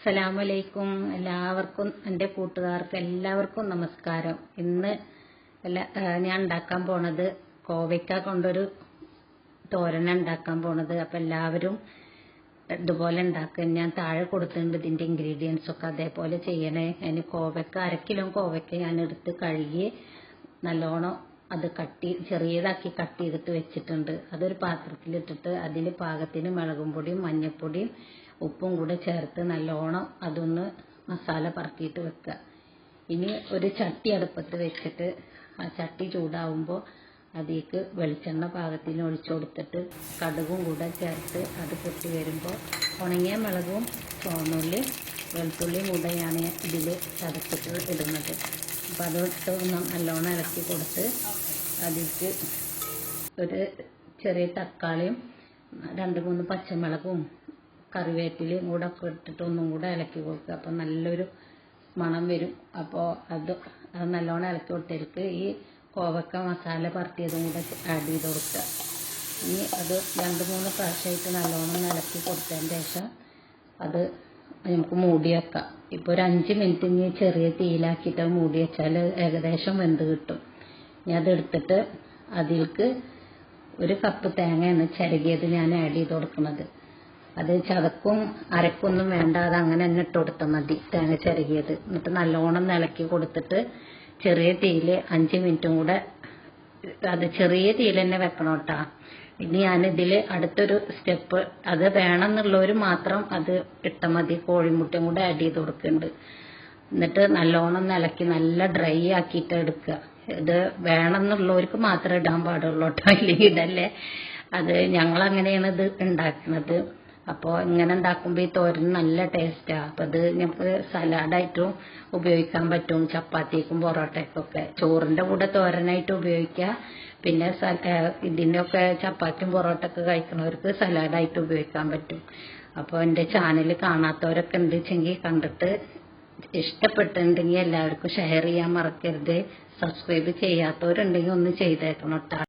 അസ്സലാമലൈക്കും. എല്ലാവർക്കും എൻ്റെ കൂട്ടുകാർക്ക് എല്ലാവർക്കും നമസ്കാരം. ഇന്ന് ഞാൻ ഉണ്ടാക്കാൻ പോണത് കോവയ്ക്ക കൊണ്ടൊരു തോരന ഉണ്ടാക്കാൻ പോണത്. അപ്പം എല്ലാവരും ഇതുപോലെ ഉണ്ടാക്കുക. ഞാൻ താഴെ കൊടുത്തിട്ടുണ്ട് ഇതിൻ്റെ ഇൻഗ്രീഡിയൻസ് ഒക്കെ, അതേപോലെ ചെയ്യണേ. അതിന് കോവയ്ക്ക 1 കിലോ കോവയ്ക്ക ഞാൻ എടുത്ത് കഴുകി നല്ലോണം അത് ചെറിയതാക്കി കട്ട് ചെയ്തിട്ട് വെച്ചിട്ടുണ്ട്. അതൊരു പാത്രത്തിലിട്ടിട്ട് അതിൽ പാകത്തിന് മുളകും പൊടിയും മഞ്ഞൾപ്പൊടിയും ഉപ്പും കൂടെ ചേർത്ത് നല്ലോണം അതൊന്ന് മസാല പറക്കിയിട്ട് വെക്കുക. ഇനി ഒരു ചട്ടി അടുപ്പത്ത് വെച്ചിട്ട് ആ ചട്ടി ചൂടാവുമ്പോൾ അതിലേക്ക് വെളിച്ചെണ്ണ പാകത്തിന് ഒഴിച്ചു കൊടുത്തിട്ട് കടുകും കൂടെ ചേർത്ത് അത് പൊട്ടി വരുമ്പോൾ ഉണങ്ങിയ മുളകും ചുവന്നുള്ളി വെളുത്തുള്ളിയും കൂടെ ഞാൻ ഇതിൽ ചതച്ചിട്ട് ഇടുന്നത്. അപ്പോൾ അതിട്ട് നല്ലോണം ഇളക്കി കൊടുത്ത് അതിലേക്ക് ഒരു ചെറിയ തക്കാളിയും 2-3 പച്ചമുളകും കറിവേപ്പിലയും കൂടെ ഒക്കെ ഇട്ടിട്ട് ഒന്നും കൂടെ ഇളക്കി കൊടുക്കുക. അപ്പോൾ നല്ലൊരു മണം വരും. അപ്പോൾ അത് നല്ലോണം ഇളക്കി കൊടുത്തിട്ട് ഈ കോവക്ക മസാല പറത്തിയതും കൂടെ ആഡ് ചെയ്ത് കൊടുക്കുക. ഇനി അത് 2-3 പ്രാവശ്യമായിട്ട് നല്ലോണം ഇളക്കി കൊടുത്തതിന് ശേഷം അത് നമുക്ക് മൂടി വെക്കാം. ഇപ്പോൾ ഒരു 5 മിനിറ്റ് ഇനി ചെറിയ തീയിലാക്കിയിട്ട് മൂടി വെച്ചാൽ ഏകദേശം വെന്ത് കിട്ടും. ഇനി അതെടുത്തിട്ട് അതിലേക്ക് 1 കപ്പ് തേങ്ങയാണ് ചിരകിയത് ഞാൻ ആഡ് ചെയ്ത് കൊടുക്കുന്നത്. അത് ചതക്കും അരക്കൊന്നും വേണ്ട, അത് അങ്ങനെ തന്നെ ഇട്ട് കൊടുത്താൽ മതി, തേങ്ങ ചിരകിയത്. എന്നിട്ട് നല്ലോണം ഇളക്കി കൊടുത്തിട്ട് ചെറിയ തീയിൽ 5 മിനിറ്റും കൂടെ അത് ചെറിയ തീയിൽ തന്നെ വെക്കണം കേട്ടോ. ഇനി ഞാനിതിൽ അടുത്തൊരു സ്റ്റെപ്പ്, അത് വേണമെന്നുള്ളവർ മാത്രം അത് ഇട്ടാൽ മതി. കോഴിമുട്ടയും കൂടെ ആഡ് ചെയ്ത് കൊടുക്കുന്നുണ്ട്. എന്നിട്ട് നല്ലോണം ഇളക്കി നല്ല ഡ്രൈ ആക്കിയിട്ട് എടുക്കുക. ഇത് വേണമെന്നുള്ളവർക്ക് മാത്രമേ ഇടാൻ പാടുള്ളൂ കേട്ടോ, ഇല്ലെങ്കിൽ ഇതല്ലേ. അത് ഞങ്ങളങ്ങനെയാണ് ഇത് ഉണ്ടാക്കുന്നത്. അപ്പോൾ ഇങ്ങനെ ഉണ്ടാക്കുമ്പോൾ ഈ തോരൻ നല്ല ടേസ്റ്റാണ്. അപ്പോൾ ഇത് നമുക്ക് സലാഡായിട്ടും ഉപയോഗിക്കാൻ പറ്റും, ചപ്പാത്തിക്കും പൊറോട്ടയ്ക്കൊക്കെ. ചോറിൻ്റെ കൂടെ തോരനായിട്ട് ഉപയോഗിക്കുക. പിന്നെ ഇതിൻ്റെയൊക്കെ ചപ്പാത്തിയും പൊറോട്ടയൊക്കെ കഴിക്കുന്നവർക്ക് സലാഡായിട്ട് ഉപയോഗിക്കാൻ പറ്റും. അപ്പോൾ എൻ്റെ ചാനൽ കാണാത്തവരൊക്കെ ഉണ്ടെങ്കിൽ കണ്ടിട്ട് ഇഷ്ടപ്പെട്ടിട്ടുണ്ടെങ്കിൽ എല്ലാവർക്കും ഷെയർ ചെയ്യാൻ മറക്കരുത്. സബ്സ്ക്രൈബ് ചെയ്യാത്തവരുണ്ടെങ്കിൽ ഒന്ന് ചെയ്തേക്കണം കേട്ടോ.